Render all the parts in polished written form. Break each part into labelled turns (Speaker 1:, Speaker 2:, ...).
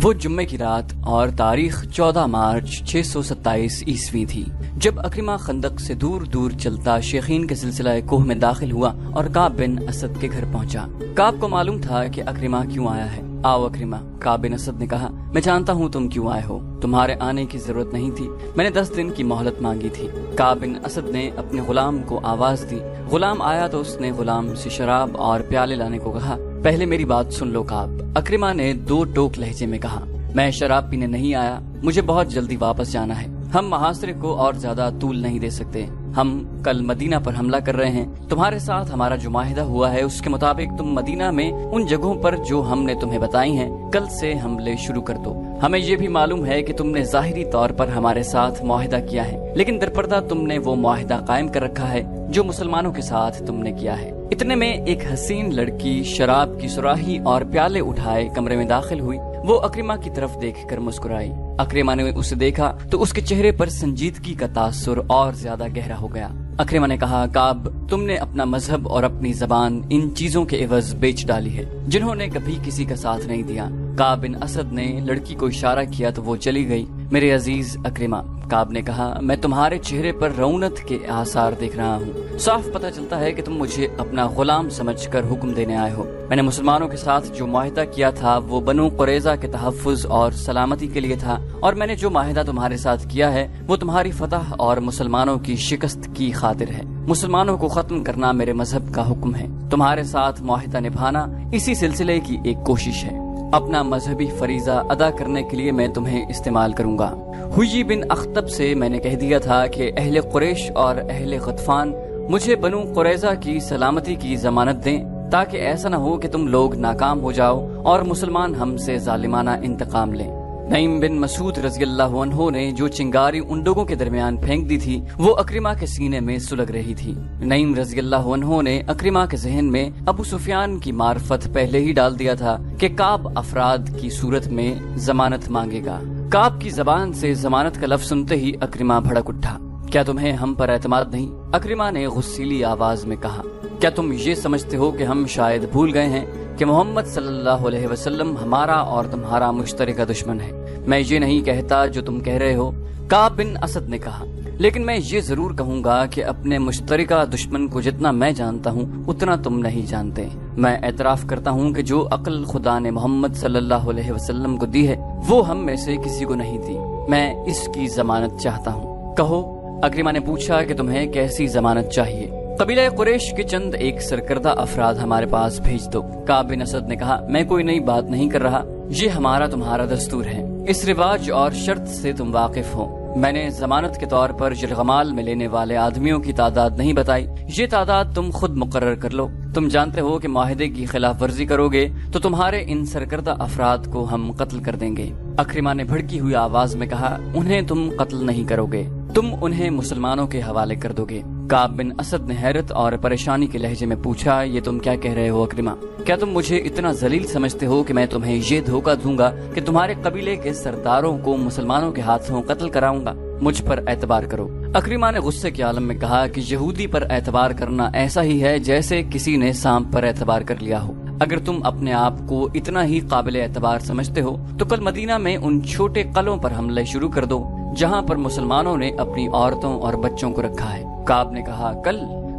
Speaker 1: وہ جمعے کی رات اور تاریخ 14 مارچ 627 عیسوی تھی جب اکرمہ خندق سے دور دور چلتا شیخین کے سلسلہ کوہ میں داخل ہوا اور کعب بن اسد کے گھر پہنچا۔ کعب کو معلوم تھا کہ اکرمہ کیوں آیا ہے۔ آؤ اکرمہ، کعب بن اسد نے کہا، میں جانتا ہوں تم کیوں آئے ہو، تمہارے آنے کی ضرورت نہیں تھی، میں نے 10 دن کی مہلت مانگی تھی۔ کعب بن اسد نے اپنے غلام کو آواز دی، غلام آیا تو اس نے غلام سے شراب اور پیالے لانے کو کہا۔ پہلے میری بات سن لو کعب، اکرمہ نے 2 ٹوک لہجے میں کہا، میں شراب پینے نہیں آیا، مجھے بہت جلدی واپس جانا ہے، ہم محاصرے کو اور زیادہ طول نہیں دے سکتے، ہم کل مدینہ پر حملہ کر رہے ہیں، تمہارے ساتھ ہمارا جو معاہدہ ہوا ہے اس کے مطابق تم مدینہ میں ان جگہوں پر جو ہم نے تمہیں بتائی ہیں کل سے حملے شروع کر دو۔ ہمیں یہ بھی معلوم ہے کہ تم نے ظاہری طور پر ہمارے ساتھ معاہدہ کیا ہے، لیکن درپردہ تم نے وہ معاہدہ قائم کر رکھا ہے جو مسلمانوں کے ساتھ تم نے کیا ہے۔ اتنے میں ایک حسین لڑکی شراب کی سراہی اور پیالے اٹھائے کمرے میں داخل ہوئی، وہ اکرمہ کی طرف دیکھ کر مسکرائی۔ اکرمہ نے اسے دیکھا تو اس کے چہرے پر سنجیدگی کا تاثر اور زیادہ گہرا ہو گیا۔ اکرمہ نے کہا، کعب، تم نے اپنا مذہب اور اپنی زبان ان چیزوں کے عوض بیچ ڈالی ہے جنہوں نے کبھی کسی کا ساتھ نہیں دیا۔ کعب بن اسد نے لڑکی کو اشارہ کیا تو وہ چلی گئی۔ میرے عزیز اکرمہ، کعب نے کہا، میں تمہارے چہرے پر رونت کے آثار دیکھ رہا ہوں، صاف پتہ چلتا ہے کہ تم مجھے اپنا غلام سمجھ کر حکم دینے آئے ہو۔ میں نے مسلمانوں کے ساتھ جو معاہدہ کیا تھا وہ بنو قریظہ کے تحفظ اور سلامتی کے لیے تھا، اور میں نے جو معاہدہ تمہارے ساتھ کیا ہے وہ تمہاری فتح اور مسلمانوں کی شکست کی خاطر ہے۔ مسلمانوں کو ختم کرنا میرے مذہب کا حکم ہے، تمہارے ساتھ معاہدہ نبھانا اسی سلسلے کی ایک کوشش ہے۔ اپنا مذہبی فریضہ ادا کرنے کے لیے میں تمہیں استعمال کروں گا۔ حیی بن اخطب سے میں نے کہہ دیا تھا کہ اہل قریش اور اہل غطفان مجھے بنو قریظہ کی سلامتی کی ضمانت دیں، تاکہ ایسا نہ ہو کہ تم لوگ ناکام ہو جاؤ اور مسلمان ہم سے ظالمانہ انتقام لیں۔ نعیم بن مسعود رضی اللہ عنہ نے جو چنگاری ان لوگوں کے درمیان پھینک دی تھی وہ اکرمہ کے سینے میں سلگ رہی تھی۔ نعیم رضی اللہ عنہ نے اکرمہ کے ذہن میں ابو سفیان کی معرفت پہلے ہی ڈال دیا تھا کہ کعب افراد کی صورت میں ضمانت مانگے گا۔ کعب کی زبان سے ضمانت کا لفظ سنتے ہی اکرمہ بھڑک اٹھا۔ کیا تمہیں ہم پر اعتماد نہیں؟ اکرمہ نے غصیلی آواز میں کہا۔ کیا تم یہ سمجھتے ہو کہ ہم شاید بھول گئے ہیں کہ محمد صلی اللہ علیہ وسلم ہمارا اور تمہارا مشترکہ دشمن ہے؟ میں یہ نہیں کہتا جو تم کہہ رہے ہو، کعب بن اسد نے کہا، لیکن میں یہ ضرور کہوں گا کہ اپنے مشترکہ دشمن کو جتنا میں جانتا ہوں اتنا تم نہیں جانتے۔ میں اعتراف کرتا ہوں کہ جو عقل خدا نے محمد صلی اللہ علیہ وسلم کو دی ہے وہ ہم میں سے کسی کو نہیں دی۔ میں اس کی ضمانت چاہتا ہوں۔ کہو، اکرمہ نے پوچھا کہ تمہیں کیسی ضمانت چاہیے؟ قبیلہ قریش کے چند ایک سرکردہ افراد ہمارے پاس بھیج دو۔ کعب بن اسد نے کہا، میں کوئی نئی بات نہیں کر رہا، یہ ہمارا تمہارا دستور ہے، اس رواج اور شرط سے تم واقف ہو۔ میں نے ضمانت کے طور پر یرغمال میں لینے والے آدمیوں کی تعداد نہیں بتائی، یہ تعداد تم خود مقرر کر لو۔ تم جانتے ہو کہ معاہدے کی خلاف ورزی کرو گے تو تمہارے ان سرکردہ افراد کو ہم قتل کر دیں گے۔ اکرمہ نے بھڑکی ہوئی آواز میں کہا، انہیں تم قتل نہیں کرو گے، تم انہیں مسلمانوں کے حوالے کر دو گے۔ کعب بن اسد نے حیرت اور پریشانی کے لہجے میں پوچھا، یہ تم کیا کہہ رہے ہو اکرمہ؟ کیا تم مجھے اتنا ذلیل سمجھتے ہو کہ میں تمہیں یہ دھوکہ دوں گا کہ تمہارے قبیلے کے سرداروں کو مسلمانوں کے ہاتھوں قتل کراؤں گا؟ مجھ پر اعتبار کرو۔ اکرمہ نے غصے کے عالم میں کہا کہ یہودی پر اعتبار کرنا ایسا ہی ہے جیسے کسی نے سانپ پر اعتبار کر لیا ہو۔ اگر تم اپنے آپ کو اتنا ہی قابل اعتبار سمجھتے ہو تو کل مدینہ میں ان چھوٹے قلعوں پر حملے شروع کر دو جہاں پر مسلمانوں نے اپنی عورتوں اور بچوں کو رکھا ہے۔ کعب نے کہا،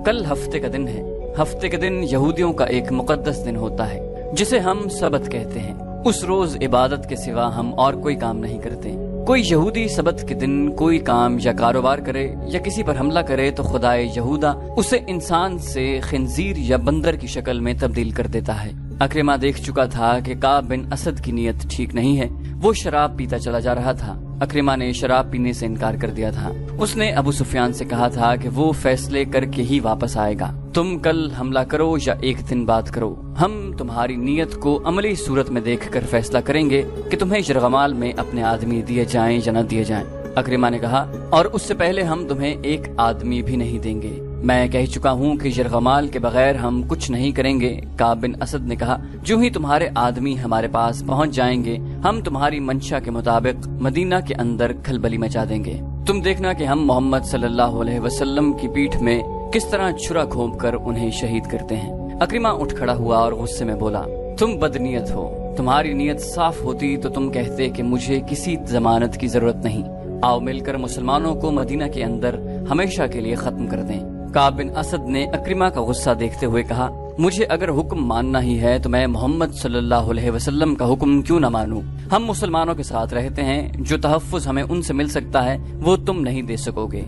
Speaker 1: کل ہفتے کا دن ہے، ہفتے کا دن یہودیوں کا ایک مقدس دن ہوتا ہے جسے ہم سبت کہتے ہیں۔ اس روز عبادت کے سوا ہم اور کوئی کام نہیں کرتے۔ کوئی یہودی سبت کے دن کوئی کام یا کاروبار کرے یا کسی پر حملہ کرے تو خدائے یہودا اسے انسان سے خنزیر یا بندر کی شکل میں تبدیل کر دیتا ہے۔ اکرمہ دیکھ چکا تھا کہ کعب بن اسد کی نیت ٹھیک نہیں ہے، وہ شراب پیتا چلا جا رہا تھا۔ اکرمہ نے شراب پینے سے انکار کر دیا تھا۔ اس نے ابو سفیان سے کہا تھا کہ وہ فیصلے کر کے ہی واپس آئے گا، تم کل حملہ کرو یا ایک دن بعد کرو، ہم تمہاری نیت کو عملی صورت میں دیکھ کر فیصلہ کریں گے کہ تمہیں یرغمال میں اپنے آدمی دیے جائیں یا نہ دیے جائیں۔ اکرمہ نے کہا، اور اس سے پہلے ہم تمہیں ایک آدمی بھی نہیں دیں گے، میں کہہ چکا ہوں کہ یرغمال کے بغیر ہم کچھ نہیں کریں گے۔ کعب بن اسد نے کہا، جو ہی تمہارے آدمی ہمارے پاس پہنچ جائیں گے ہم تمہاری منشا کے مطابق مدینہ کے اندر کھلبلی مچا دیں گے۔ تم دیکھنا کہ ہم محمد صلی اللہ علیہ وسلم کی پیٹھ میں کس طرح چھرا گھونپ کر انہیں شہید کرتے ہیں۔ اکرمہ اٹھ کھڑا ہوا اور غصے میں بولا، تم بدنیت ہو، تمہاری نیت صاف ہوتی تو تم کہتے کہ مجھے کسی ضمانت کی ضرورت نہیں، آؤ مل کر مسلمانوں کو مدینہ کے اندر ہمیشہ کے لیے ختم کر دیں۔ کعب بن اسد نے عکرمہ کا غصہ دیکھتے ہوئے کہا، مجھے اگر حکم ماننا ہی ہے تو میں محمد صلی اللہ علیہ وسلم کا حکم کیوں نہ مانوں؟ ہم مسلمانوں کے ساتھ رہتے ہیں، جو تحفظ ہمیں ان سے مل سکتا ہے وہ تم نہیں دے سکو گے۔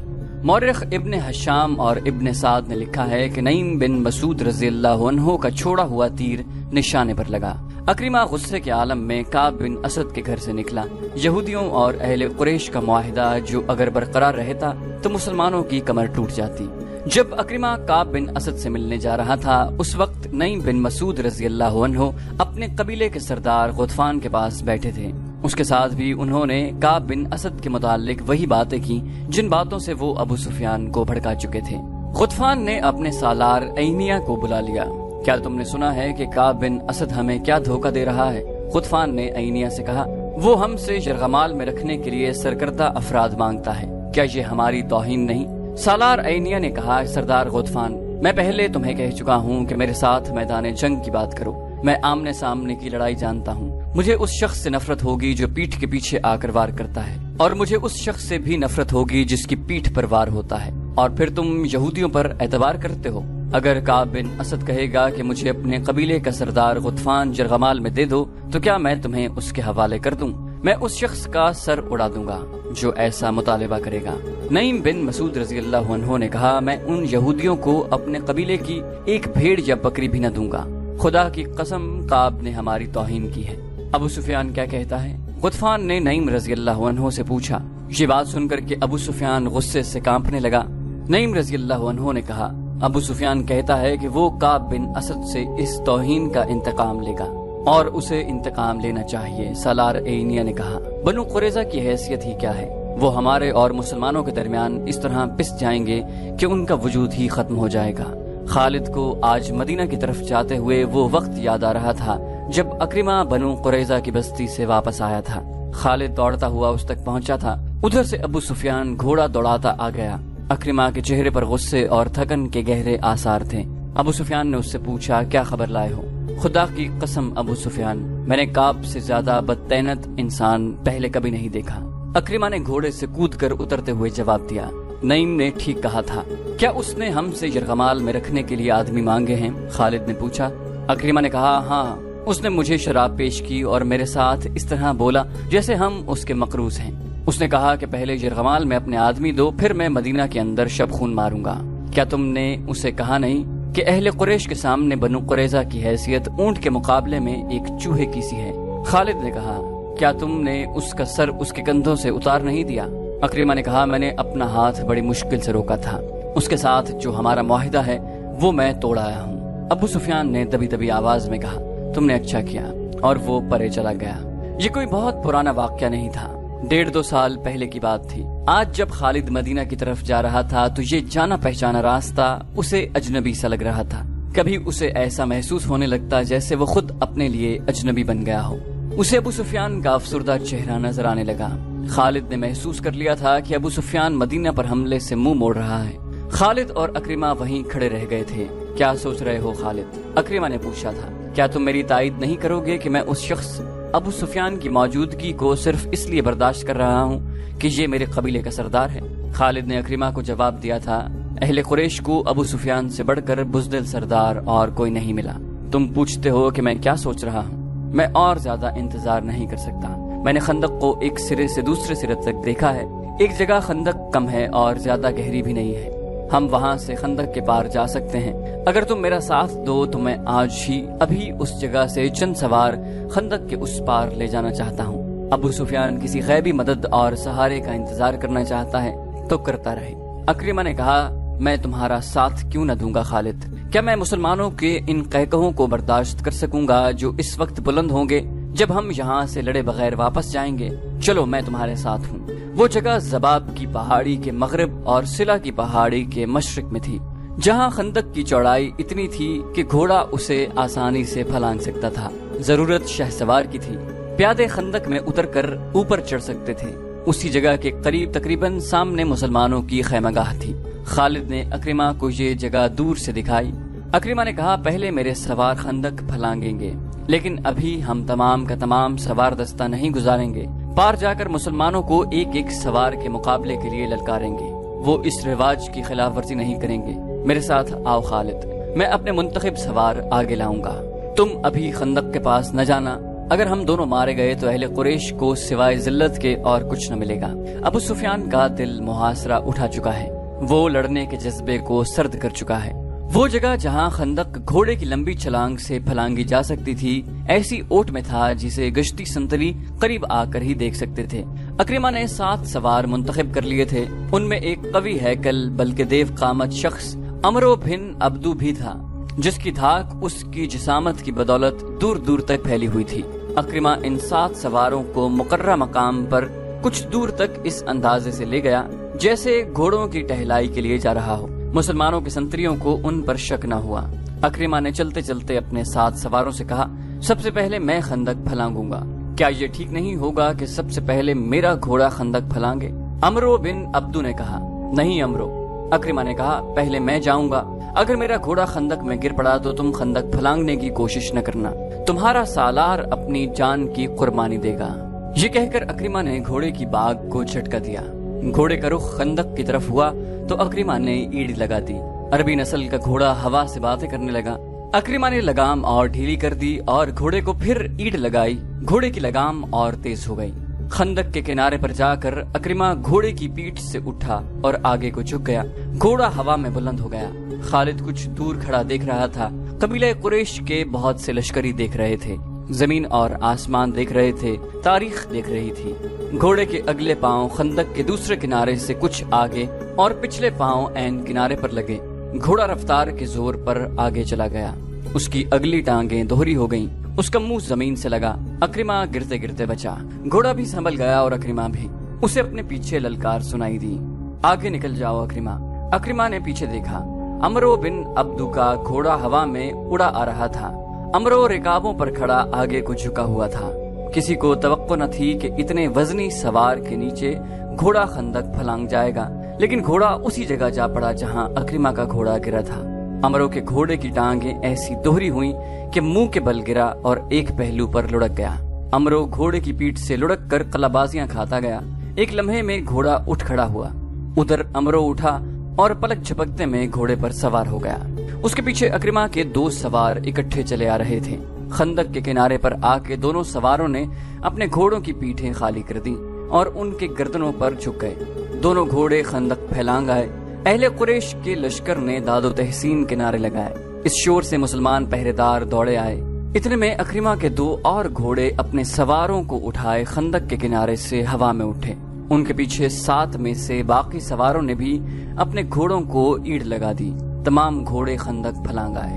Speaker 1: مورخ ابن حشام اور ابن سعد نے لکھا ہے کہ نعیم بن مسعود رضی اللہ عنہ کا چھوڑا ہوا تیر نشانے پر لگا۔ عکرمہ غصے کے عالم میں کعب بن اسد کے گھر سے نکلا۔ یہودیوں اور اہل قریش کا معاہدہ جو اگر برقرار رہتا تو مسلمانوں کی کمر ٹوٹ جاتی۔ جب عکرمہ کعب بن اسد سے ملنے جا رہا تھا اس وقت نعیم بن مسعود رضی اللہ عنہ اپنے قبیلے کے سردار غطفان کے پاس بیٹھے تھے۔ اس کے ساتھ بھی انہوں نے کعب بن اسد کے متعلق وہی باتیں کی جن باتوں سے وہ ابو سفیان کو بھڑکا چکے تھے۔ غطفان نے اپنے سالار عینیہ کو بلا لیا۔ کیا تم نے سنا ہے کہ کعب بن اسد ہمیں کیا دھوکہ دے رہا ہے؟ غطفان نے عینیہ سے کہا، وہ ہم سے یرغمال میں رکھنے کے لیے سرکردہ افراد مانگتا ہے، کیا یہ ہماری توہین نہیں؟ سالار عینیہ نے کہا، سردار غطفان، میں پہلے تمہیں کہہ چکا ہوں کہ میرے ساتھ میدان جنگ کی بات کرو، میں آمنے سامنے کی لڑائی جانتا ہوں۔ مجھے اس شخص سے نفرت ہوگی جو پیٹھ کے پیچھے آ کر وار کرتا ہے، اور مجھے اس شخص سے بھی نفرت ہوگی جس کی پیٹھ پر وار ہوتا ہے، اور پھر تم یہودیوں پر اعتبار کرتے ہو۔ اگر کعب بن اسد کہے گا کہ مجھے اپنے قبیلے کا سردار غطفان یرغمال میں دے دو تو کیا میں تمہیں اس کے حوالے کر دوں؟ میں اس شخص کا سر اڑا دوں گا جو ایسا مطالبہ کرے گا۔ نعیم بن مسعود رضی اللہ عنہ نے کہا، میں ان یہودیوں کو اپنے قبیلے کی ایک بھیڑ یا بکری بھی نہ دوں گا، خدا کی قسم کعب نے ہماری توہین کی ہے۔ ابو سفیان کیا کہتا ہے؟ غطفان نے نعیم رضی اللہ عنہ سے پوچھا۔ یہ بات سن کر کے ابو سفیان غصے سے کانپنے لگا۔ نعیم رضی اللہ عنہ نے کہا، ابو سفیان کہتا ہے کہ وہ کعب بن اسد سے اس توہین کا انتقام لے گا اور اسے انتقام لینا چاہیے۔ سالار عینیہ نے کہا، بنو قریظہ کی حیثیت ہی کیا ہے؟ وہ ہمارے اور مسلمانوں کے درمیان اس طرح پس جائیں گے کہ ان کا وجود ہی ختم ہو جائے گا۔ خالد کو آج مدینہ کی طرف جاتے ہوئے وہ وقت یاد آ رہا تھا جب عکرمہ بنو قریظہ کی بستی سے واپس آیا تھا۔ خالد دوڑتا ہوا اس تک پہنچا تھا، ادھر سے ابو سفیان گھوڑا دوڑاتا آ گیا۔ عکرمہ کے چہرے پر غصے اور تھکن کے گہرے آثار تھے۔ ابو سفیان نے اس سے پوچھا، کیا خبر لائے ہو؟ خدا کی قسم ابو سفیان، میں نے کعب سے زیادہ بدتینت انسان پہلے کبھی نہیں دیکھا۔ عکرمہ نے گھوڑے سے کود کر اترتے ہوئے جواب دیا، نعیم نے ٹھیک کہا تھا، کیا اس نے ہم سے یرغمال میں رکھنے کے لیے آدمی مانگے ہیں؟ خالد نے پوچھا۔ عکرمہ نے کہا، ہاں، اس نے مجھے شراب پیش کی اور میرے ساتھ اس طرح بولا جیسے ہم اس کے مقروض ہیں۔ اس نے کہا کہ پہلے یرغمال میں اپنے آدمی دو، پھر میں مدینہ کے اندر شب خون ماروں گا۔ کیا تم نے اسے کہا نہیں کہ اہل قریش کے سامنے بنو قریظہ کی حیثیت اونٹ کے مقابلے میں ایک چوہے کی سی ہے؟ خالد نے کہا، کیا تم نے اس کا سر اس کے کندھوں سے اتار نہیں دیا؟ عکرمہ نے کہا، میں نے اپنا ہاتھ بڑی مشکل سے روکا تھا، اس کے ساتھ جو ہمارا معاہدہ ہے وہ میں توڑ آیا ہوں۔ ابو سفیان نے دبی دبی آواز میں کہا، تم نے اچھا کیا، اور وہ پرے چلا گیا۔ یہ کوئی بہت پرانا واقعہ نہیں تھا، 1.5-2 سال پہلے کی بات تھی۔ آج جب خالد مدینہ کی طرف جا رہا تھا تو یہ جانا پہچانا راستہ اسے اجنبی سا لگ رہا تھا۔ کبھی اسے ایسا محسوس ہونے لگتا جیسے وہ خود اپنے لیے اجنبی بن گیا ہو۔ اسے ابو سفیان کا افسردہ چہرہ نظر آنے لگا۔ خالد نے محسوس کر لیا تھا کہ ابو سفیان مدینہ پر حملے سے منہ موڑ رہا ہے۔ خالد اور عکرمہ وہیں کھڑے رہ گئے تھے۔ کیا سوچ رہے ہو خالد؟ عکرمہ نے پوچھا تھا۔ کیا تم میری تائید نہیں کرو گے کہ میں اس شخص ابو سفیان کی موجودگی کو صرف اس لیے برداشت کر رہا ہوں کہ یہ میرے قبیلے کا سردار ہے؟ خالد نے عکرمہ کو جواب دیا تھا، اہل قریش کو ابو سفیان سے بڑھ کر بزدل سردار اور کوئی نہیں ملا۔ تم پوچھتے ہو کہ میں کیا سوچ رہا ہوں؟ میں اور زیادہ انتظار نہیں کر سکتا۔ میں نے خندق کو ایک سرے سے دوسرے سرے تک دیکھا ہے۔ ایک جگہ خندق کم ہے اور زیادہ گہری بھی نہیں ہے، ہم وہاں سے خندق کے پار جا سکتے ہیں۔ اگر تم میرا ساتھ دو تو میں آج ہی ابھی اس جگہ سے چند سوار خندق کے اس پار لے جانا چاہتا ہوں۔ ابو سفیان کسی غیبی مدد اور سہارے کا انتظار کرنا چاہتا ہے تو کرتا رہے۔ عکرمہ نے کہا، میں تمہارا ساتھ کیوں نہ دوں گا خالد؟ کیا میں مسلمانوں کے ان قہقہوں کو برداشت کر سکوں گا جو اس وقت بلند ہوں گے جب ہم یہاں سے لڑے بغیر واپس جائیں گے؟ چلو میں تمہارے ساتھ ہوں۔ وہ جگہ زباب کی پہاڑی کے مغرب اور سلا کی پہاڑی کے مشرق میں تھی، جہاں خندق کی چوڑائی اتنی تھی کہ گھوڑا اسے آسانی سے پھلانگ سکتا تھا۔ ضرورت شہ سوار کی تھی، پیادے خندق میں اتر کر اوپر چڑھ سکتے تھے۔ اسی جگہ کے قریب تقریباً سامنے مسلمانوں کی خیمہ گاہ تھی۔ خالد نے عکرمہ کو یہ جگہ دور سے دکھائی۔ عکرمہ نے کہا، پہلے میرے سوار خندق پھلانگیں گے، لیکن ابھی ہم تمام کا تمام سوار دستہ نہیں گزاریں گے، پار جا کر مسلمانوں کو ایک ایک سوار کے مقابلے کے لیے للکاریں گے، وہ اس رواج کی خلاف ورزی نہیں کریں گے۔ میرے ساتھ آؤ خالد، میں اپنے منتخب سوار آگے لاؤں گا، تم ابھی خندق کے پاس نہ جانا، اگر ہم دونوں مارے گئے تو اہل قریش کو سوائے ذلت کے اور کچھ نہ ملے گا۔ ابو سفیان کا دل محاصرہ اٹھا چکا ہے، وہ لڑنے کے جذبے کو سرد کر چکا ہے۔ وہ جگہ جہاں خندق گھوڑے کی لمبی چھلانگ سے پھلانگی جا سکتی تھی، ایسی اوٹ میں تھا جسے گشتی سنتری قریب آ کر ہی دیکھ سکتے تھے۔ اکرمہ نے 7 سوار منتخب کر لیے تھے، ان میں ایک قوی ہیکل بلکہ دیو قامت شخص عمرو بن عبدو بھی تھا، جس کی دھاک اس کی جسامت کی بدولت دور دور تک پھیلی ہوئی تھی۔ اکرمہ ان 7 سواروں کو مقررہ مقام پر کچھ دور تک اس اندازے سے لے گیا جیسے گھوڑوں کی ٹہلائی کے لیے جا رہا ہو۔ مسلمانوں کے سنتریوں کو ان پر شک نہ ہوا۔ اکرمہ نے چلتے چلتے اپنے 7 سواروں سے کہا، سب سے پہلے میں خندق پھلانگوں گا، کیا یہ ٹھیک نہیں ہوگا کہ سب سے پہلے میرا گھوڑا خندق پھلانگے؟ عمرو بن عبدو نے کہا، نہیں عمرو۔ اکرمہ نے کہا، پہلے میں جاؤں گا، اگر میرا گھوڑا خندق میں گر پڑا تو تم خندق پھلانگنے کی کوشش نہ کرنا، تمہارا سالار اپنی جان کی قربانی دے گا۔ یہ کہہ کر اکرمہ نے گھوڑے کی باگ کو جھٹکا دیا، گھوڑے کا رخ خندق کی طرف ہوا تو اکرمہ نے ایڑ لگا دی۔ عربی نسل کا گھوڑا ہوا سے باتیں کرنے لگا۔ اکرمہ نے لگام اور ڈھیلی کر دی اور گھوڑے کو پھر ایڑ لگائی، گھوڑے کی لگام اور تیز ہو گئی۔ خندق کے کنارے پر جا کر اکرمہ گھوڑے کی پیٹھ سے اٹھا اور آگے کو جھک گیا، گھوڑا ہوا میں بلند ہو گیا۔ خالد کچھ دور کھڑا دیکھ رہا تھا، قبیلہ قریش کے بہت سے لشکری دیکھ رہے تھے، زمین اور آسمان دیکھ رہے تھے، تاریخ دیکھ رہی تھی۔ گھوڑے کے اگلے پاؤں خندق کے دوسرے کنارے سے کچھ آگے اور پچھلے پاؤں عین کنارے پر لگے۔ گھوڑا رفتار کے زور پر آگے چلا گیا، اس کی اگلی ٹانگیں دوہری ہو گئیں، اس کا منہ زمین سے لگا۔ اکرمہ گرتے گرتے بچا، گھوڑا بھی سنبھل گیا اور اکرمہ بھی۔ اسے اپنے پیچھے للکار سنائی دی، آگے نکل جاؤ اکرمہ۔ اکرمہ نے پیچھے دیکھا، عمرو بن عبدو کا گھوڑا ہوا میں اڑا آ رہا تھا، عمرو رکابوں پر کھڑا آگے کو جھکا ہوا تھا۔ کسی کو توقع نہ تھی کہ اتنے وزنی سوار کے نیچے گھوڑا خندق پھلانگ جائے گا، لیکن گھوڑا اسی جگہ جا پڑا جہاں اکرمہ کا گھوڑا گرا تھا۔ عمرو کے گھوڑے کی ٹانگیں ایسی دوہری ہوئیں کہ منہ کے بل گرا اور ایک پہلو پر لڑک گیا۔ عمرو گھوڑے کی پیٹھ سے لڑک کر قلابازیاں کھاتا گیا۔ ایک لمحے میں گھوڑا اٹھ کھڑا ہوا، ادھر عمرو اٹھا اور پلک جھپکتے میں گھوڑے پر سوار ہو گیا۔ اس کے پیچھے اکرمہ کے 2 سوار اکٹھے چلے آ رہے تھے۔ خندق کے کنارے پر آ کے دونوں سواروں نے اپنے گھوڑوں کی پیٹھیں خالی کر دی اور ان کے گردنوں پر جھک گئے۔ دونوں گھوڑے خندق پھیلانگ آئے۔ اہل قریش کے لشکر نے داد و تحسین کے نعرے لگائے۔ اس شور سے مسلمان پہرے دار دوڑے آئے۔ اتنے میں اکرمہ کے 2 اور گھوڑے اپنے سواروں کو اٹھائے خندق کے کنارے سے ہوا میں اٹھے۔ ان کے پیچھے 7 میں سے باقی سواروں نے بھی اپنے گھوڑوں کو ایڑ لگا دی۔ تمام گھوڑے خندق پھلانگ آئے۔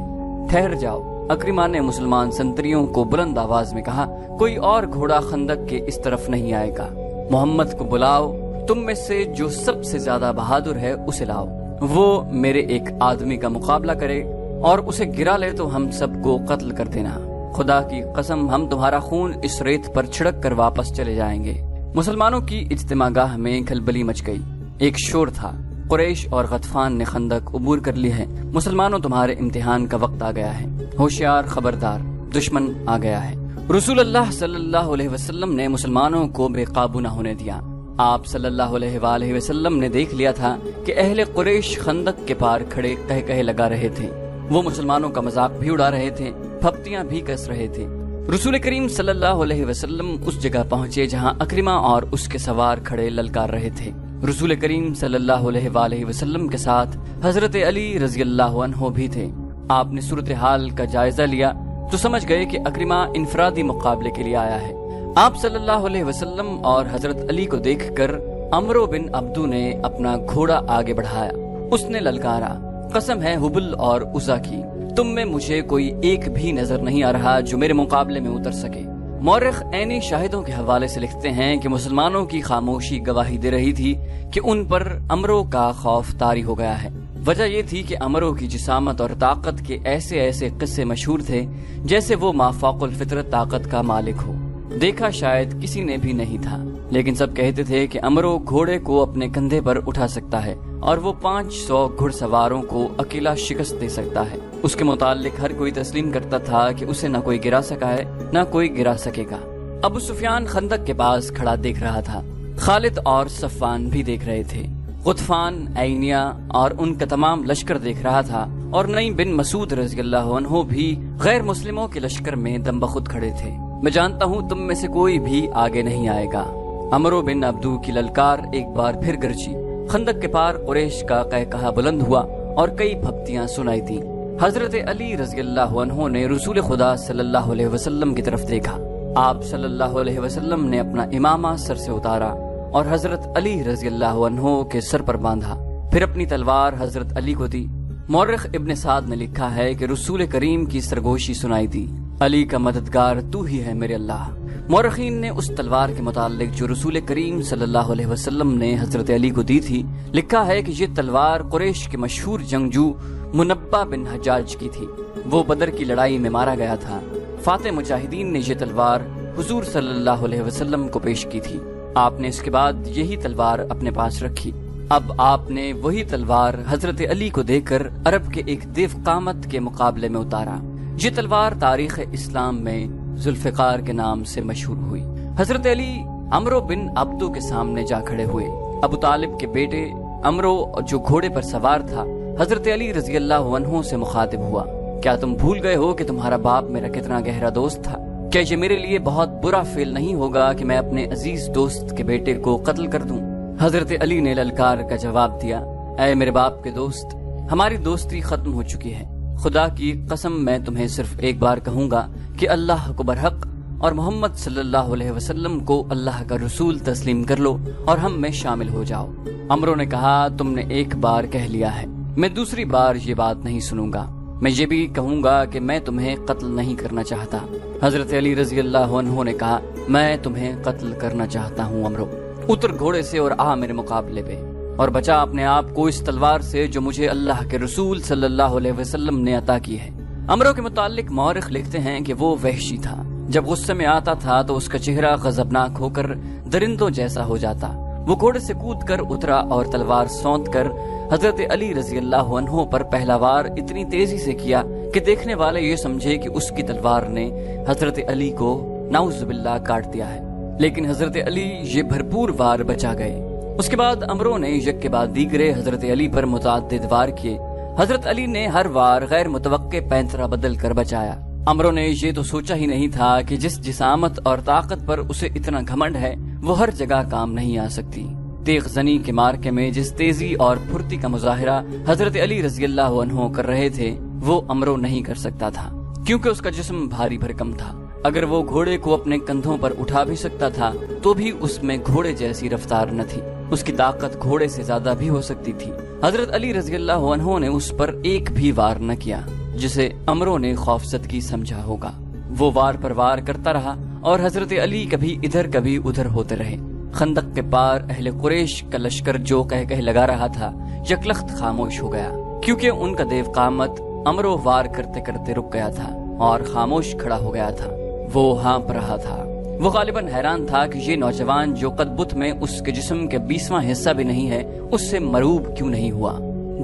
Speaker 1: ٹھہر جاؤ، اکرمہ نے مسلمان سنتریوں کو بلند آواز میں کہا، کوئی اور گھوڑا خندق کے اس طرف نہیں آئے گا۔ محمد کو بلاؤ، تم میں سے جو سب سے زیادہ بہادر ہے اسے لاؤ، وہ میرے ایک آدمی کا مقابلہ کرے اور اسے گرا لے تو ہم سب کو قتل کر دینا۔ خدا کی قسم ہم تمہارا خون اس ریت پر چھڑک کر واپس چلے جائیں گے۔ مسلمانوں کی اجتماع گاہ میں کھلبلی مچ گئی۔ ایک شور تھا، قریش اور غطفان نے خندق عبور کر لی ہے۔ مسلمانوں، تمہارے امتحان کا وقت آ گیا ہے، ہوشیار خبردار، دشمن آ گیا ہے۔ رسول اللہ صلی اللہ علیہ وسلم نے مسلمانوں کو بے قابو نہ ہونے دیا۔ آپ صلی اللہ علیہ وآلہ وسلم نے دیکھ لیا تھا کہ اہل قریش خندق کے پار کھڑے کہے لگا رہے تھے، وہ مسلمانوں کا مذاق بھی اڑا رہے تھے، پھپتیاں بھی کس رہے تھے۔ رسول کریم صلی اللہ علیہ وسلم اس جگہ پہنچے جہاں اکرمہ اور اس کے سوار کھڑے للکار رہے تھے۔ رسول کریم صلی اللہ علیہ وآلہ وسلم کے ساتھ حضرت علی رضی اللہ عنہ بھی تھے۔ آپ نے صورتحال کا جائزہ لیا تو سمجھ گئے کہ اکرمہ انفرادی مقابلے کے لیے آیا ہے۔ آپ صلی اللہ علیہ وسلم اور حضرت علی کو دیکھ کر عمرو بن عبدو نے اپنا گھوڑا آگے بڑھایا۔ اس نے للکارا، قسم ہے حبل اور عزا کی، تم میں مجھے کوئی ایک بھی نظر نہیں آ رہا جو میرے مقابلے میں اتر سکے۔ مورخ عینی شاہدوں کے حوالے سے لکھتے ہیں کہ مسلمانوں کی خاموشی گواہی دے رہی تھی کہ ان پر عمرو کا خوف طاری ہو گیا ہے۔ وجہ یہ تھی کہ عمرو کی جسامت اور طاقت کے ایسے ایسے قصے مشہور تھے جیسے وہ مافوق الفطرت طاقت کا مالک ہو، دیکھا شاید کسی نے بھی نہیں تھا، لیکن سب کہتے تھے کہ امرو گھوڑے کو اپنے کندھے پر اٹھا سکتا ہے اور وہ 500 گھڑ سواروں کو اکیلا شکست دے سکتا ہے۔ اس کے متعلق ہر کوئی تسلیم کرتا تھا کہ اسے نہ کوئی گرا سکا ہے نہ کوئی گرا سکے گا۔ ابو سفیان خندق کے پاس کھڑا دیکھ رہا تھا، خالد اور صفوان بھی دیکھ رہے تھے، غطفان، عینیہ اور ان کا تمام لشکر دیکھ رہا تھا، اور نعیم بن مسعود رضی اللہ عنہ بھی غیر مسلموں کے لشکر میں دم بخود کھڑے تھے۔ میں جانتا ہوں تم میں سے کوئی بھی آگے نہیں آئے گا۔ عمرو بن عبدو کی للکار ایک بار پھر گرجی، خندق کے پار قریش کا قہقہا بلند ہوا اور کئی پھپتیاں سنائی تھی۔ حضرت علی رضی اللہ عنہ نے رسول خدا صلی اللہ علیہ وسلم کی طرف دیکھا۔ آپ صلی اللہ علیہ وسلم نے اپنا امامہ سر سے اتارا اور حضرت علی رضی اللہ عنہ کے سر پر باندھا، پھر اپنی تلوار حضرت علی کو دی۔ مورخ ابن سعد نے لکھا ہے کہ رسول کریم کی سرگوشی سنائی دی، علی کا مددگار تو ہی ہے میرے اللہ۔ مورخین نے اس تلوار کے متعلق جو رسول کریم صلی اللہ علیہ وسلم نے حضرت علی کو دی تھی لکھا ہے کہ یہ تلوار قریش کے مشہور جنگجو منبہ بن حجاج کی تھی، وہ بدر کی لڑائی میں مارا گیا تھا۔ فاتح مجاہدین نے یہ تلوار حضور صلی اللہ علیہ وسلم کو پیش کی تھی، آپ نے اس کے بعد یہی تلوار اپنے پاس رکھی۔ اب آپ نے وہی تلوار حضرت علی کو دے کر عرب کے ایک دیو قامت کے مقابلے میں اتارا۔ یہ تلوار تاریخ اسلام میں ذوالفقار کے نام سے مشہور ہوئی۔ حضرت علی عمرو بن عبدو کے سامنے جا کھڑے ہوئے۔ ابو طالب کے بیٹے عمرو جو گھوڑے پر سوار تھا حضرت علی رضی اللہ عنہ سے مخاطب ہوا، کیا تم بھول گئے ہو کہ تمہارا باپ میرا کتنا گہرا دوست تھا؟ کیا یہ میرے لیے بہت برا فعل نہیں ہوگا کہ میں اپنے عزیز دوست کے بیٹے کو قتل کر دوں؟ حضرت علی نے للکار کا جواب دیا، اے میرے باپ کے دوست، ہماری دوستی ختم ہو چکی ہے۔ خدا کی قسم میں تمہیں صرف ایک بار کہوں گا کہ اللہ کو برحق اور محمد صلی اللہ علیہ وسلم کو اللہ کا رسول تسلیم کر لو اور ہم میں شامل ہو جاؤ۔ عمرو نے کہا، تم نے ایک بار کہہ لیا ہے، میں دوسری بار یہ بات نہیں سنوں گا۔ میں یہ بھی کہوں گا کہ میں تمہیں قتل نہیں کرنا چاہتا۔ حضرت علی رضی اللہ عنہ نے کہا، میں تمہیں قتل کرنا چاہتا ہوں عمرو، اتر گھوڑے سے اور آ میرے مقابلے پہ، اور بچا اپنے آپ کو اس تلوار سے جو مجھے اللہ کے رسول صلی اللہ علیہ وسلم نے عطا کی ہے۔ عمرو کے متعلق مورخ لکھتے ہیں کہ وہ وحشی تھا، جب غصے میں آتا تھا تو اس کا چہرہ غضبناک ہو کر درندوں جیسا ہو جاتا۔ وہ گھوڑے سے کود کر اترا اور تلوار سونت کر حضرت علی رضی اللہ عنہ پر پہلا وار اتنی تیزی سے کیا کہ دیکھنے والے یہ سمجھے کہ اس کی تلوار نے حضرت علی کو نعوذ باللہ کاٹ دیا ہے، لیکن حضرت علی یہ بھرپور وار بچا گئے۔ اس کے بعد عمرو نے یک کے بعد دیگرے حضرت علی پر متعدد وار کیے۔ حضرت علی نے ہر وار غیر متوقع پینترا بدل کر بچایا۔ عمرو نے یہ تو سوچا ہی نہیں تھا کہ جس جسامت اور طاقت پر اسے اتنا گھمنڈ ہے وہ ہر جگہ کام نہیں آ سکتی۔ تیغ زنی کے مارکے میں جس تیزی اور پھرتی کا مظاہرہ حضرت علی رضی اللہ عنہ کر رہے تھے وہ عمرو نہیں کر سکتا تھا، کیونکہ اس کا جسم بھاری بھرکم تھا۔ اگر وہ گھوڑے کو اپنے کندھوں پر اٹھا بھی سکتا تھا تو بھی اس میں گھوڑے جیسی رفتار نہ تھی، اس کی طاقت گھوڑے سے زیادہ بھی ہو سکتی تھی۔ حضرت علی رضی اللہ عنہ نے اس پر ایک بھی وار نہ کیا جسے عمرو نے خوفزدگی سمجھا ہوگا۔ وہ وار پر وار کرتا رہا اور حضرت علی کبھی ادھر کبھی ادھر ہوتے رہے۔ خندق کے پار اہل قریش کا لشکر جو کہہ لگا رہا تھا یکلخت خاموش ہو گیا، کیونکہ ان کا دیو قامت عمرو وار کرتے کرتے رک گیا تھا اور خاموش کھڑا ہو گیا تھا۔ وہ ہانپ رہا تھا، وہ غالباً حیران تھا کہ یہ نوجوان جو قد بت میں اس کے جسم کے 20واں حصہ بھی نہیں ہے اس سے مروب کیوں نہیں ہوا۔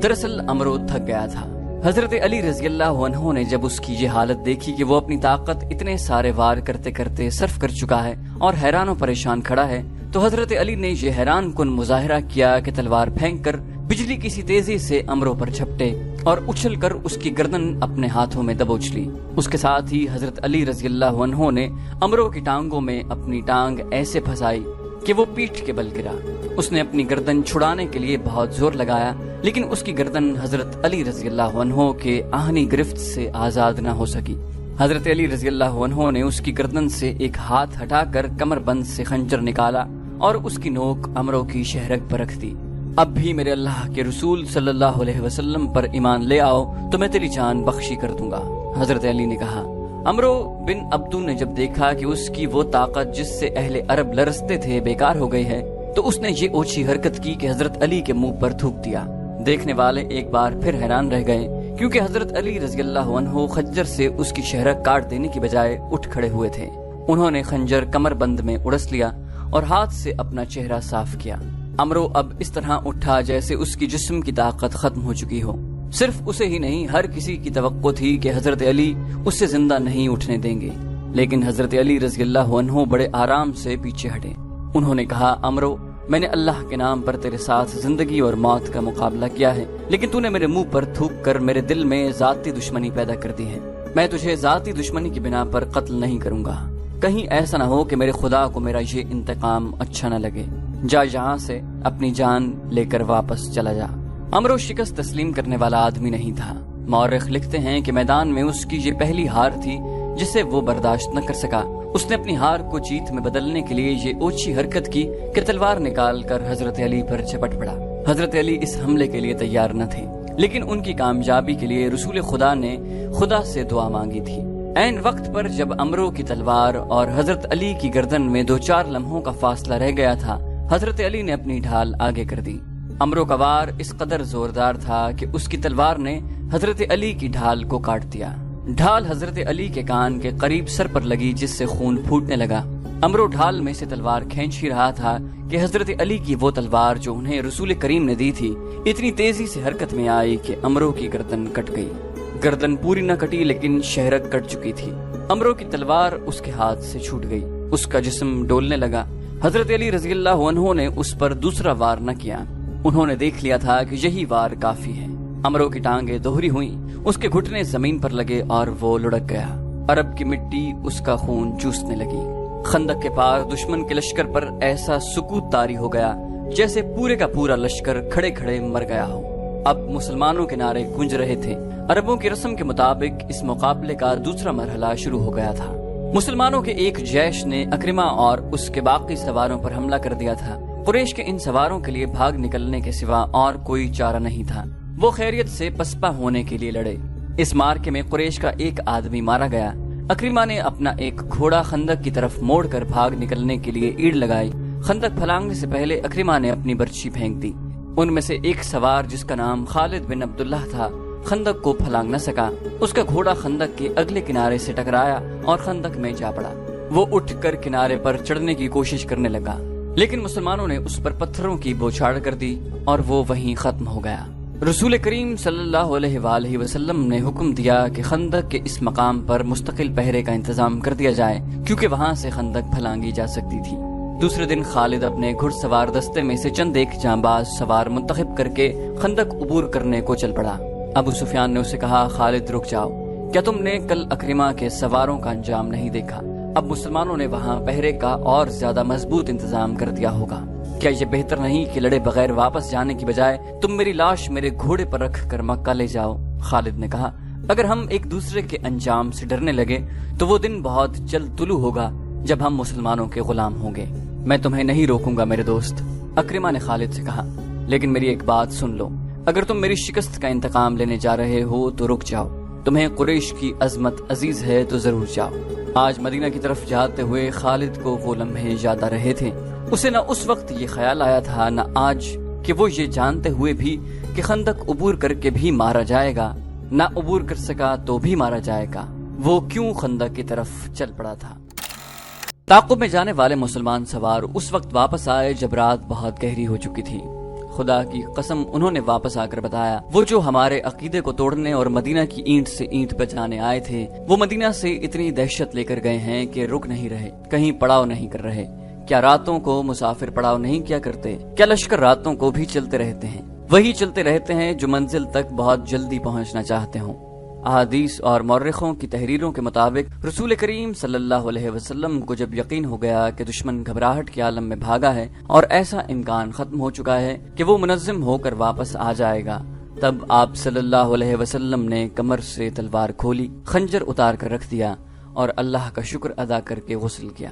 Speaker 1: دراصل عمرو تھک گیا تھا۔ حضرت علی رضی اللہ عنہ نے جب اس کی یہ حالت دیکھی کہ وہ اپنی طاقت اتنے سارے وار کرتے کرتے صرف کر چکا ہے اور حیران و پریشان کھڑا ہے، تو حضرت علی نے یہ حیران کن مظاہرہ کیا کہ تلوار پھینک کر بجلی کسی تیزی سے عمرو پر جھپٹے اور اچھل کر اس کی گردن اپنے ہاتھوں میں دبوچ لی۔ اس کے ساتھ ہی حضرت علی رضی اللہ عنہ نے عمرو کی ٹانگوں میں اپنی ٹانگ ایسے پھنسائی کہ وہ پیٹھ کے بل گرا۔ اس نے اپنی گردن چھڑانے کے لیے بہت زور لگایا، لیکن اس کی گردن حضرت علی رضی اللہ عنہ کے آہنی گرفت سے آزاد نہ ہو سکی۔ حضرت علی رضی اللہ عنہ نے اس کی گردن سے ایک ہاتھ ہٹا کر کمر بند سے خنجر نکالا اور اس کی نوک عمرو کی شہرگ پر رکھ دی۔ اب بھی میرے اللہ کے رسول صلی اللہ علیہ وسلم پر ایمان لے آؤ تو میں تیری جان بخشی کر دوں گا، حضرت علی نے کہا۔ عمرو بن عبدو نے جب دیکھا کہ اس کی وہ طاقت جس سے اہل عرب لرزتے تھے بیکار ہو گئی ہے تو اس نے یہ اوچھی حرکت کی کہ حضرت علی کے منہ پر تھوک دیا۔ دیکھنے والے ایک بار پھر حیران رہ گئے، کیونکہ حضرت علی رضی اللہ عنہ خنجر سے اس کی شہرگ کاٹ دینے کی بجائے اٹھ کھڑے ہوئے تھے۔ انہوں نے خنجر کمر بند میں اڑس لیا اور ہاتھ سے اپنا چہرہ صاف کیا۔ عمرو اب اس طرح اٹھا جیسے اس کی جسم کی طاقت ختم ہو چکی ہو۔ صرف اسے ہی نہیں، ہر کسی کی توقع تھی کہ حضرت علی اسے زندہ نہیں اٹھنے دیں گے، لیکن حضرت علی رضی اللہ عنہ بڑے آرام سے پیچھے ہٹے۔ انہوں نے کہا، عمرو، میں نے اللہ کے نام پر تیرے ساتھ زندگی اور موت کا مقابلہ کیا ہے، لیکن تو نے میرے منہ پر تھوک کر میرے دل میں ذاتی دشمنی پیدا کر دی ہے۔ میں تجھے ذاتی دشمنی کی بنا پر قتل نہیں کروں گا، کہیں ایسا نہ ہو کہ میرے خدا کو میرا یہ انتقام اچھا نہ لگے۔ جا یہاں سے اپنی جان لے کر واپس چلا جا۔ عمرو شکست تسلیم کرنے والا آدمی نہیں تھا۔ مورخ لکھتے ہیں کہ میدان میں اس کی یہ پہلی ہار تھی جسے وہ برداشت نہ کر سکا۔ اس نے اپنی ہار کو جیت میں بدلنے کے لیے یہ اوچھی حرکت کی کہ تلوار نکال کر حضرت علی پر جھپٹ پڑا۔ حضرت علی اس حملے کے لیے تیار نہ تھے، لیکن ان کی کامیابی کے لیے رسول خدا نے خدا سے دعا مانگی تھی۔ عین وقت پر جب عمرو کی تلوار اور حضرت علی کی گردن میں 2-4 لمحوں کا فاصلہ رہ گیا تھا، حضرت علی نے اپنی ڈھال آگے کر دی۔ عمرو کا وار اس قدر زوردار تھا کہ اس کی تلوار نے حضرت علی کی ڈھال کو کاٹ دیا۔ ڈھال حضرت علی کے کان کے قریب سر پر لگی، جس سے خون پھوٹنے لگا۔ عمرو ڈھال میں سے تلوار کھینچ ہی رہا تھا کہ حضرت علی کی وہ تلوار جو انہیں رسول کریم نے دی تھی اتنی تیزی سے حرکت میں آئی کہ عمرو کی گردن کٹ گئی۔ گردن پوری نہ کٹی، لیکن شہرک کٹ چکی تھی۔ عمرو کی تلوار اس کے ہاتھ سے چھوٹ گئی، اس کا جسم ڈولنے لگا۔ حضرت علی رضی اللہ عنہ نے اس پر دوسرا وار نہ کیا۔ انہوں نے دیکھ لیا تھا کہ یہی وار کافی ہے۔ عمرو کی ٹانگیں دوہری ہوئیں، اس کے گھٹنے زمین پر لگے اور وہ لڑک گیا۔ عرب کی مٹی اس کا خون چوسنے لگی۔ خندق کے پار دشمن کے لشکر پر ایسا سکوت طاری ہو گیا جیسے پورے کا پورا لشکر کھڑے کھڑے مر گیا ہو۔ اب مسلمانوں کے نعرے گونج رہے تھے۔ عربوں کی رسم کے مطابق اس مقابلے کا دوسرا مرحلہ شروع ہو گیا تھا۔ مسلمانوں کے ایک جیش نے اکرمہ اور اس کے باقی سواروں پر حملہ کر دیا تھا۔ قریش کے ان سواروں کے لیے بھاگ نکلنے کے سوا اور کوئی چارہ نہیں تھا۔ وہ خیریت سے پسپا ہونے کے لیے لڑے۔ اس مارکے میں قریش کا ایک آدمی مارا گیا۔ اکرمہ نے اپنا ایک گھوڑا خندق کی طرف موڑ کر بھاگ نکلنے کے لیے ایڑ لگائی۔ خندق پھلانگنے سے پہلے اکرمہ نے اپنی برچھی پھینک دی۔ ان میں سے ایک سوار جس کا نام خالد بن عبداللہ تھا خندق کو پھلانگ نہ سکا۔ اس کا گھوڑا خندق کے اگلے کنارے سے ٹکرایا اور خندق میں جا پڑا۔ وہ اٹھ کر کنارے پر چڑھنے کی کوشش کرنے لگا، لیکن مسلمانوں نے اس پر پتھروں کی بوچھاڑ کر دی اور وہ وہیں ختم ہو گیا۔ رسول کریم صلی اللہ علیہ وآلہ وسلم نے حکم دیا کہ خندق کے اس مقام پر مستقل پہرے کا انتظام کر دیا جائے، کیونکہ وہاں سے خندق پھلانگی جا سکتی تھی۔ دوسرے دن خالد اپنے گھڑ سوار دستے میں سے چند ایک جانباز سوار منتخب کر کے خندق عبور کرنے کو چل پڑا۔ ابو سفیان نے اسے کہا، خالد رک جاؤ، کیا تم نے کل اکرمہ کے سواروں کا انجام نہیں دیکھا؟ اب مسلمانوں نے وہاں پہرے کا اور زیادہ مضبوط انتظام کر دیا ہوگا۔ کیا یہ بہتر نہیں کہ لڑے بغیر واپس جانے کی بجائے تم میری لاش میرے گھوڑے پر رکھ کر مکہ لے جاؤ؟ خالد نے کہا، اگر ہم ایک دوسرے کے انجام سے ڈرنے لگے تو وہ دن بہت جلد طلوع ہوگا جب ہم مسلمانوں کے غلام ہوں گے۔ میں تمہیں نہیں روکوں گا میرے دوست، اکرمہ نے خالد سے کہا، لیکن میری ایک بات سن لو، اگر تم میری شکست کا انتقام لینے جا رہے ہو تو رک جاؤ۔ تمہیں قریش کی عظمت عزیز ہے تو ضرور جاؤ۔ آج مدینہ کی طرف جاتے ہوئے خالد کو وہ لمحے یاد آ رہے تھے۔ اسے نہ اس وقت یہ خیال آیا تھا نہ آج کہ وہ یہ جانتے ہوئے بھی کہ خندق عبور کر کے بھی مارا جائے گا، نہ عبور کر سکا تو بھی مارا جائے گا، وہ کیوں خندق کی طرف چل پڑا تھا۔ تعاقب میں جانے والے مسلمان سوار اس وقت واپس آئے جب رات بہت گہری ہو چکی تھی۔ خدا کی قسم انہوں نے واپس آ کر بتایا، وہ جو ہمارے عقیدے کو توڑنے اور مدینہ کی اینٹ سے اینٹ بجانے آئے تھے، وہ مدینہ سے اتنی دہشت لے کر گئے ہیں کہ رک نہیں رہے، کہیں پڑاؤ نہیں کر رہے۔ کیا راتوں کو مسافر پڑاؤ نہیں کیا کرتے؟ کیا لشکر راتوں کو بھی چلتے رہتے ہیں؟ وہی چلتے رہتے ہیں جو منزل تک بہت جلدی پہنچنا چاہتے ہوں۔ احادیث اور مورخوں کی تحریروں کے مطابق رسول کریم صلی اللہ علیہ وسلم کو جب یقین ہو گیا کہ دشمن گھبراہٹ کے عالم میں بھاگا ہے اور ایسا امکان ختم ہو چکا ہے کہ وہ منظم ہو کر واپس آ جائے گا، تب آپ صلی اللہ علیہ وسلم نے کمر سے تلوار کھولی، خنجر اتار کر رکھ دیا اور اللہ کا شکر ادا کر کے غسل کیا۔